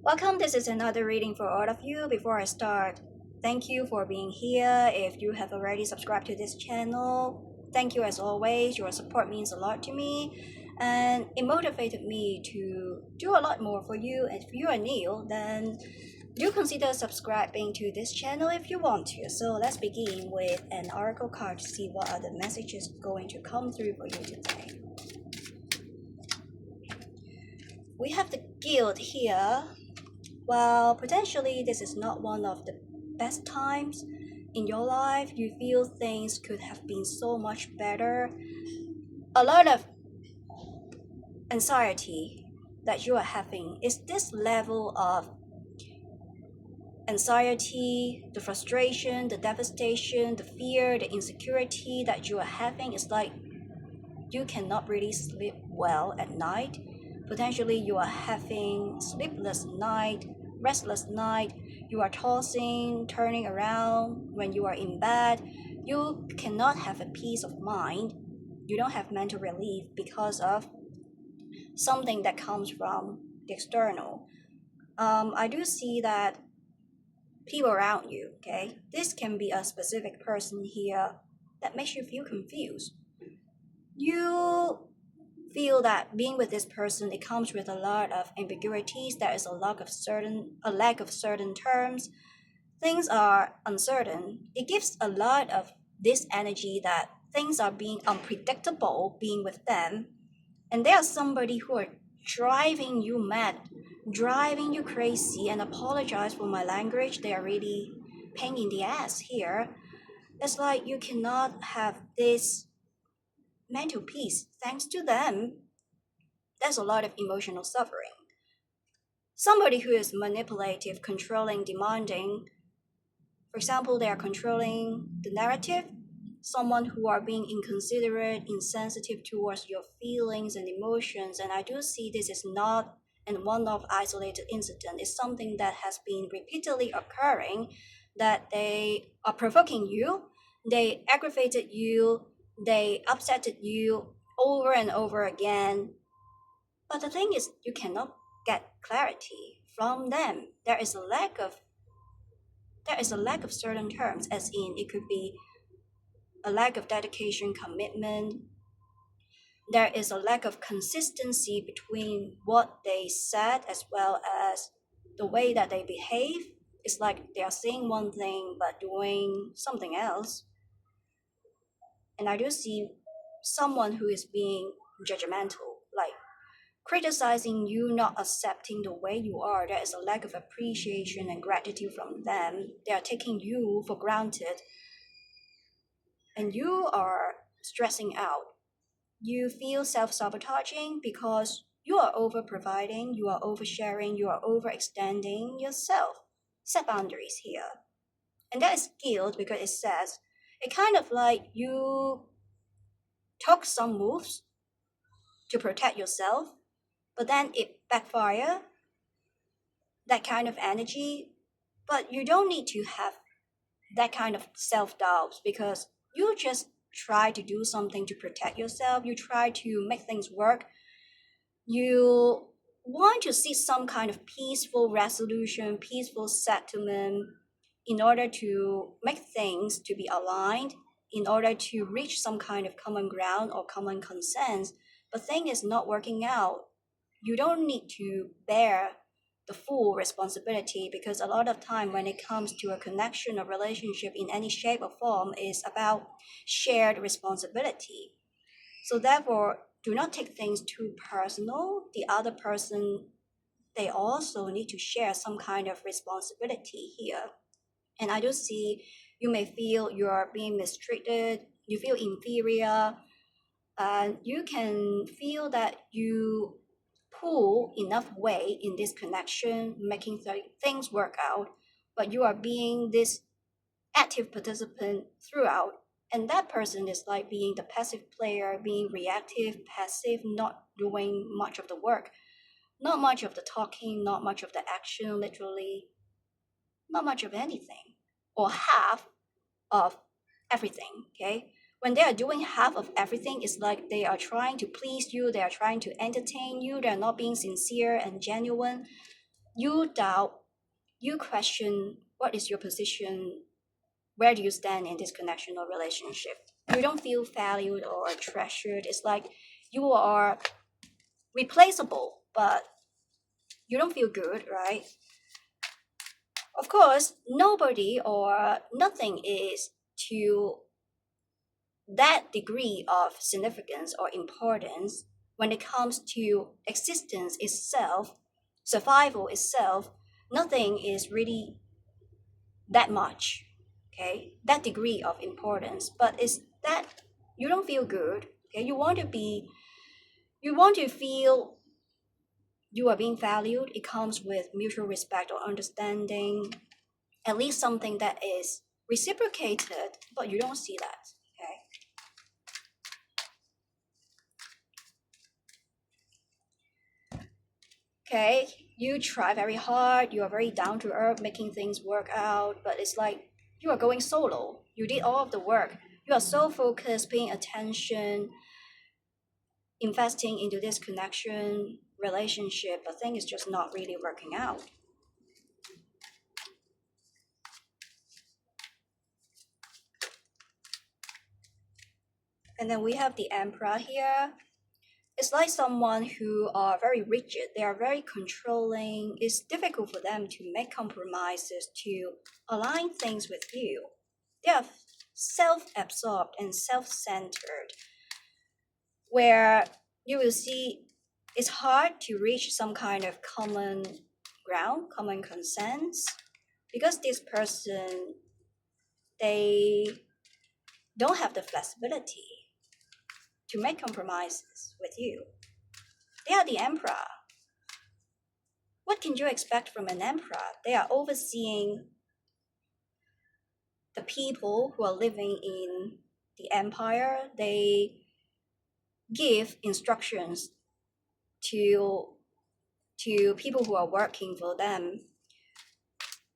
Welcome, this is another reading for all of you. Before I start, thank you for being here. If you have already subscribed to this channel, thank you as always. Your support means a lot to me and it motivated me to do a lot more for you. And if you are new, then do consider subscribing to this channel if you want to. So let's begin with an oracle card to see what are the messages going to come through for you today. We have the guild here. Well, potentially this is not one of the best times in your life. You feel things could have been so much better. A lot of anxiety that you are having is this level of anxiety, the frustration, the devastation, the fear, the insecurity that you are having. Is like you cannot really sleep well at night. Potentially you are having sleepless night, restless night. You are tossing, turning around when you are in bed. You cannot have a peace of mind. You don't have mental relief because of something that comes from the external. I do see that people around you, okay? This can be a specific person here that makes you feel confused. You feel that being with this person, it comes with a lot of ambiguities. There is a lack of certain terms. Things are uncertain. It gives a lot of this energy that things are being unpredictable being with them. And there's somebody who are driving you mad, driving you crazy, and apologize for my language. They are really pain in the ass here. It's like you cannot have this mental peace thanks to them. There's a lot of emotional suffering. Somebody who is manipulative, controlling, demanding. For example, they are controlling the narrative. Someone who are being inconsiderate, insensitive towards your feelings and emotions. And I do see this is not an one-off isolated incident. It's something that has been repeatedly occurring, that they are provoking you, they aggravated you, they upsetted you over and over again. But the thing is, you cannot get clarity from them. There is a lack of certain terms, as in it could be a lack of dedication, commitment. There is a lack of consistency between what they said as well as the way that they behave. It's like they are saying one thing but doing something else. And I do see someone who is being judgmental, like criticizing you, not accepting the way you are. There is a lack of appreciation and gratitude from them. They are taking you for granted. And you are stressing out. You feel self-sabotaging because you are over-providing, you are oversharing, you are overextending yourself. Set boundaries here. And that is guilt because it says, it kind of like you took some moves to protect yourself, but then it backfire, that kind of energy. But you don't need to have that kind of self-doubt because you just try to do something to protect yourself. You try to make things work. You want to see some kind of peaceful resolution, peaceful settlement in order to make things to be aligned, in order to reach some kind of common ground or common consensus. But thing is not working out. You don't need to bear the full responsibility because a lot of time when it comes to a connection or relationship in any shape or form is about shared responsibility. So therefore, do not take things too personal. The other person, they also need to share some kind of responsibility here. And I do see you may feel you're being mistreated, you feel inferior, and you can feel that you pull enough weight in this connection, making things work out, but you are being this active participant throughout. And that person is like being the passive player, being reactive, passive, not doing much of the work, not much of the talking, not much of the action, literally, not much of anything, or half of everything, okay? When they are doing half of everything, it's like they are trying to please you, they are trying to entertain you, they are not being sincere and genuine. you doubt, you question what is your position, where do you stand in this connection or relationship. You don't feel valued or treasured. It's like you are replaceable, but you don't feel good, right? Of course, nobody or nothing is to that degree of significance or importance when it comes to existence itself, survival itself. Nothing is really that much, okay, that degree of importance. But it's that you don't feel good, okay, you want to feel you are being valued. It comes with mutual respect or understanding, at least something that is reciprocated, but you don't see that, okay. Okay, you try very hard, you are very down to earth, making things work out, but it's like you are going solo. You did all of the work. You are so focused, paying attention, investing into this connection, relationship, but thing is just not really working out. And then we have the Emperor here. It's like someone who are very rigid. They are very controlling. It's difficult for them to make compromises, to align things with you. They are self-absorbed and self-centered, where you will see it's hard to reach some kind of common ground, common consensus, because this person, they don't have the flexibility to make compromises with you. They are the emperor. What can you expect from an emperor? They are overseeing the people who are living in the empire. They give instructions to people who are working for them.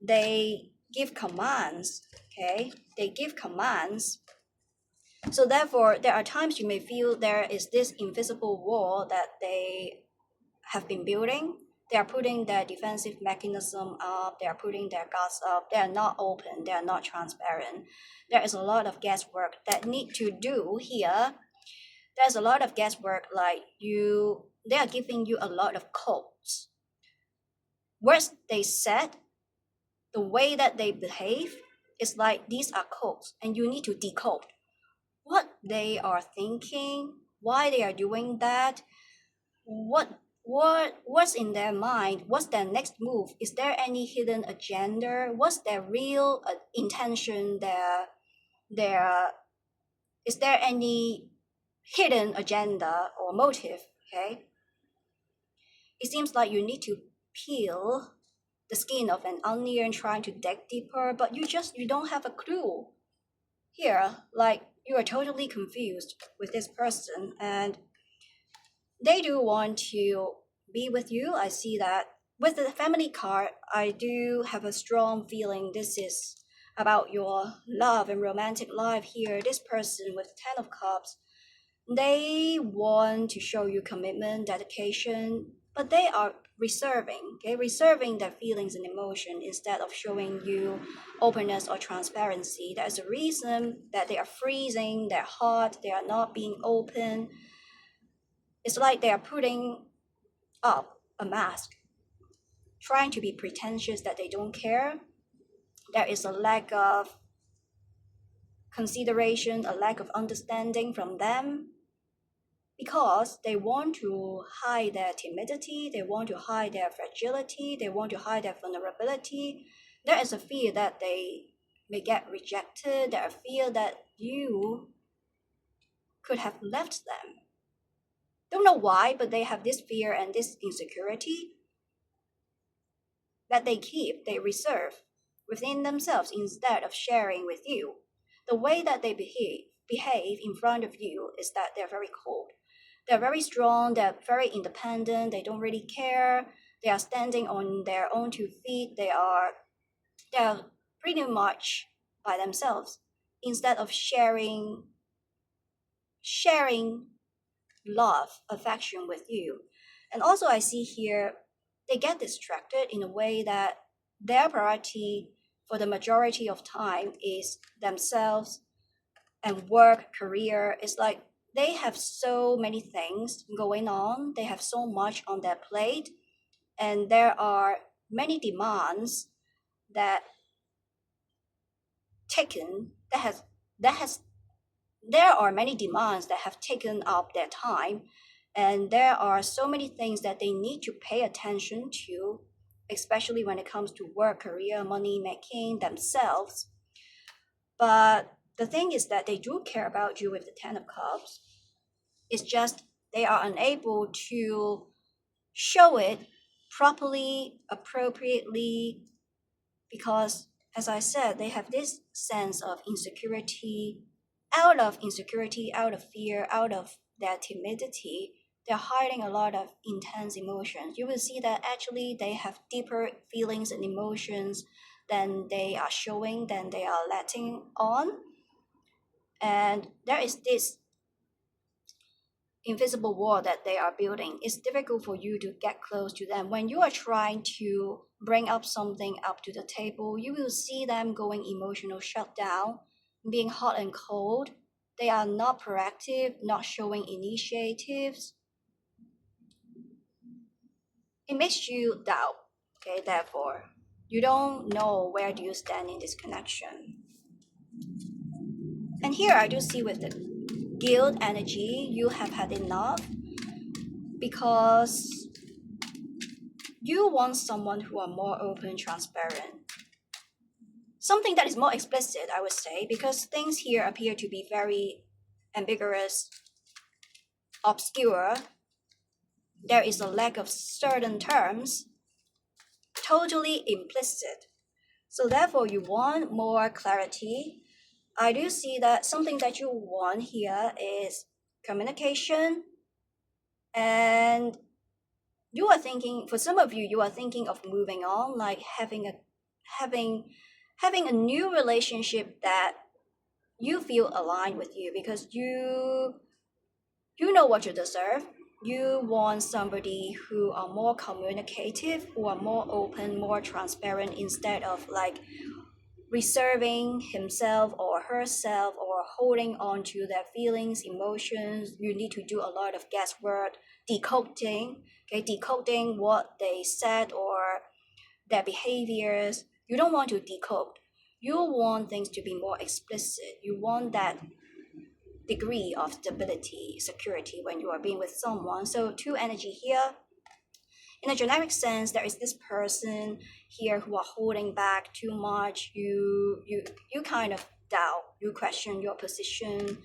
They give commands, okay? They give commands. So therefore, there are times you may feel there is this invisible wall that they have been building. They are putting their defensive mechanism up. They are putting their guards up. They are not open. They are not transparent. There is a lot of guesswork that need to do here. There's a lot of guesswork, like they are giving you a lot of codes. Words they said, the way that they behave, is like these are codes, and you need to decode what they are thinking, why they are doing that, what's in their mind, what's their next move, is there any hidden agenda, what's their real intention, their is there any hidden agenda or motive, okay. It seems like you need to peel the skin of an onion, trying to dig deeper, but you don't have a clue here. Like, you are totally confused with this person, and they do want to be with you. I see that with the family card. I do have a strong feeling this is about your love and romantic life here. This person with 10 of cups, they want to show you commitment, dedication, but they are reserving their feelings and emotion instead of showing you openness or transparency. There's a reason that they are freezing their heart, they are not being open. It's like they are putting up a mask, trying to be pretentious that they don't care. There is a lack of consideration, a lack of understanding from them, because they want to hide their timidity, they want to hide their fragility, they want to hide their vulnerability. There is a fear that they may get rejected. There is a fear that you could have left them. Don't know why, but they have this fear and this insecurity that they reserve within themselves instead of sharing with you. The way that they behave in front of you is that they're very cold. They're very strong, they're very independent, they don't really care. They are standing on their own 2 feet. They're pretty much by themselves instead of sharing love, affection with you. And also I see here they get distracted in a way that their priority for the majority of time is themselves and work, career. It's like they have so many things going on, they have so much on their plate, and there are many demands that taken that has there are many demands that have taken up their time, and there are so many things that they need to pay attention to, especially when it comes to work, career, money making, themselves. But the thing is that they do care about you with the Ten of Cups. It's just they are unable to show it properly, appropriately, because, as I said, they have this sense of insecurity. Out of insecurity, out of fear, out of their timidity, they're hiding a lot of intense emotions. You will see that actually they have deeper feelings and emotions than they are showing, than they are letting on. And there is this invisible wall that they are building. It's difficult for you to get close to them. When you are trying to bring up something up to the table, you will see them going emotional shutdown, being hot and cold. They are not proactive, not showing initiatives. It makes you doubt. Okay, therefore, you don't know where do you stand in this connection. And here I do see with the guilt energy, you have had enough, because you want someone who are more open, transparent. Something that is more explicit, I would say, because things here appear to be very ambiguous, obscure. There is a lack of certain terms, totally implicit. So therefore, you want more clarity. I do see that something that you want here is communication, and you are thinking, for some of you, you are thinking of moving on, like having a new relationship that you feel aligned with you, because you know what you deserve. You want somebody who are more communicative, who are more open, more transparent, instead of like reserving himself or herself or holding on to their feelings, emotions. You need to do a lot of guesswork, decoding what they said or their behaviors. You don't want to decode. You want things to be more explicit. You want that degree of stability, security when you are being with someone. So two energy here. In a generic sense, there is this person here who are holding back too much. You kind of doubt, you question your position,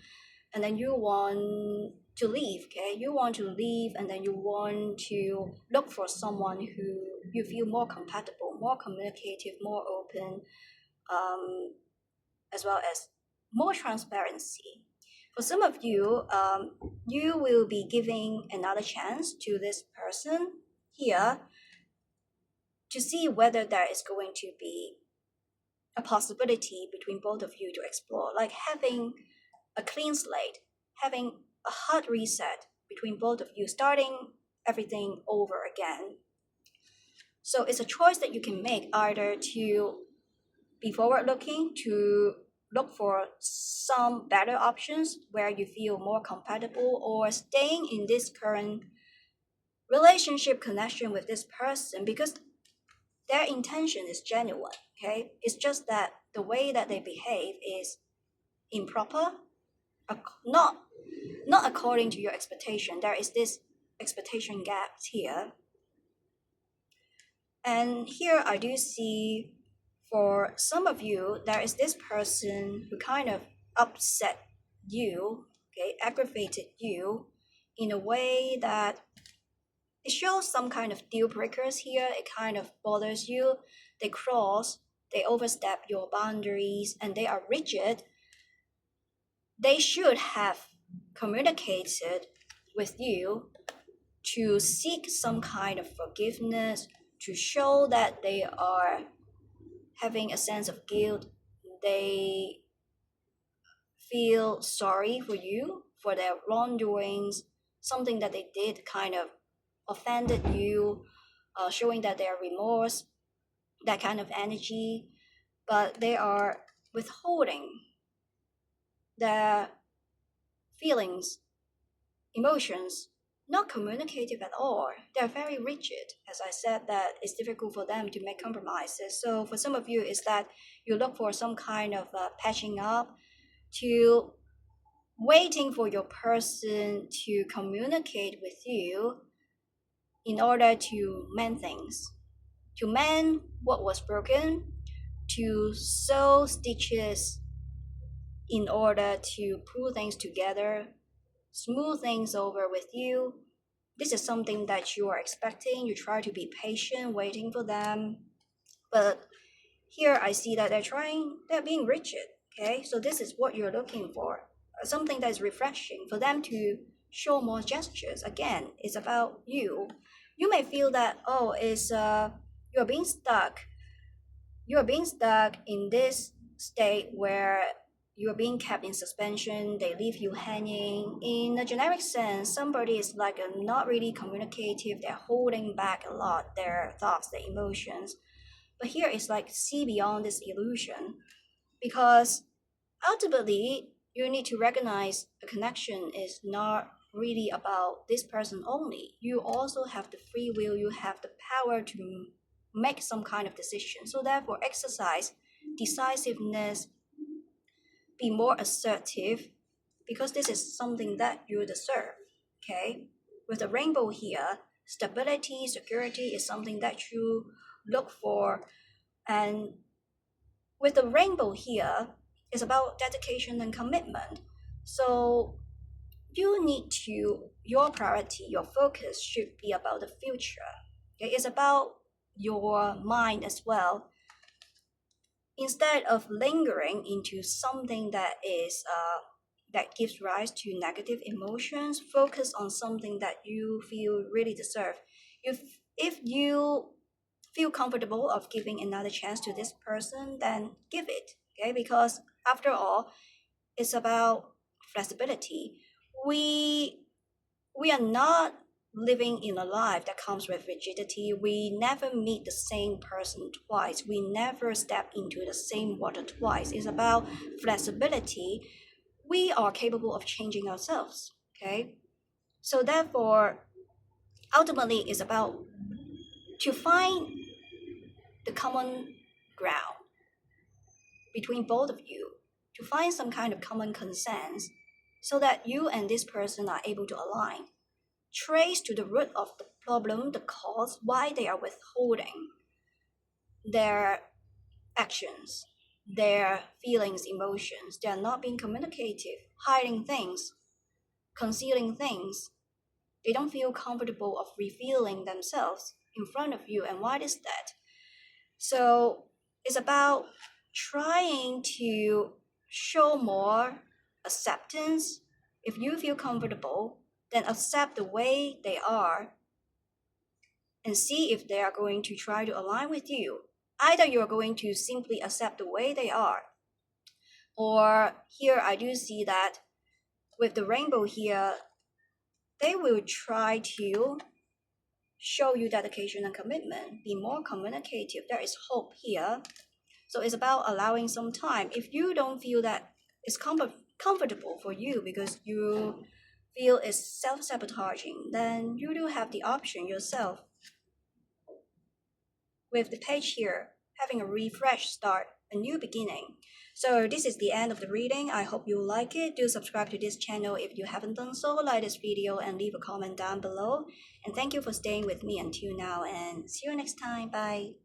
and then you want to leave. Okay, you want to leave, and then you want to look for someone who you feel more compatible, more communicative, more open, as well as more transparency. For some of you, you will be giving another chance to this person here to see whether there is going to be a possibility between both of you to explore, like having a clean slate, having a hard reset between both of you, starting everything over again. So it's a choice that you can make, either to be forward looking, to look for some better options where you feel more compatible, or staying in this current relationship connection with this person because their intention is genuine. Okay, it's just that the way that they behave is improper, not according to your expectation. There is this expectation gap here. And here I do see, for some of you, there is this person who kind of upset you, okay, aggravated you in a way that it shows some kind of deal breakers here. It kind of bothers you. They overstep your boundaries, and they are rigid. They should have communicated with you to seek some kind of forgiveness, to show that they are having a sense of guilt. They feel sorry for you for their wrongdoings, something that they did kind of offended you, showing that they are remorse, that kind of energy, but they are withholding their feelings, emotions, not communicative at all. They're very rigid. As I said, that it's difficult for them to make compromises. So for some of you, is that you look for some kind of patching up, to waiting for your person to communicate with you in order to mend things, to mend what was broken, to sew stitches in order to pull things together, smooth things over with you. This is something that you are expecting. You try to be patient, waiting for them. But here I see that they're being rigid. Okay, so this is what you're looking for. Something that is refreshing for them to show more gestures. Again, it's about you. You may feel that, oh, you're being stuck. You're being stuck in this state where you're being kept in suspension. They leave you hanging. In a generic sense, somebody is like not really communicative. They're holding back a lot their thoughts, their emotions. But here it's like see beyond this illusion, because ultimately you need to recognize a connection is not really about this person only. You also have the free will, you have the power to make some kind of decision. So therefore exercise decisiveness, be more assertive, because this is something that you deserve. Okay, with the rainbow here, stability, security is something that you look for. And with the rainbow here, it's about dedication and commitment. So you need to, your priority, your focus should be about the future. Okay? It's about your mind as well. Instead of lingering into something that is that gives rise to negative emotions, focus on something that you feel really deserve. If you feel comfortable of giving another chance to this person, then give it. Okay, because after all, it's about flexibility. We are not living in a life that comes with rigidity. We never meet the same person twice. We never step into the same water twice. It's about flexibility. We are capable of changing ourselves. Okay, so therefore, ultimately, it's about to find the common ground between both of you, to find some kind of common consensus, so that you and this person are able to align. Trace to the root of the problem, the cause, why they are withholding their actions, their feelings, emotions. They are not being communicative, hiding things, concealing things. They don't feel comfortable of revealing themselves in front of you. And why is that? So it's about trying to show more acceptance. If you feel comfortable, then accept the way they are and see if they are going to try to align with you. Either you're going to simply accept the way they are, or here I do see that with the rainbow here, they will try to show you dedication and commitment, be more communicative. There is hope here. So it's about allowing some time. If you don't feel that it's comfortable for you because you feel it's self-sabotaging, then you do have the option yourself. With the page here, having a refresh start, a new beginning. So this is the end of the reading. I hope you like it. Do subscribe to this channel if you haven't done so. Like this video and leave a comment down below. And thank you for staying with me until now, and see you next time. Bye.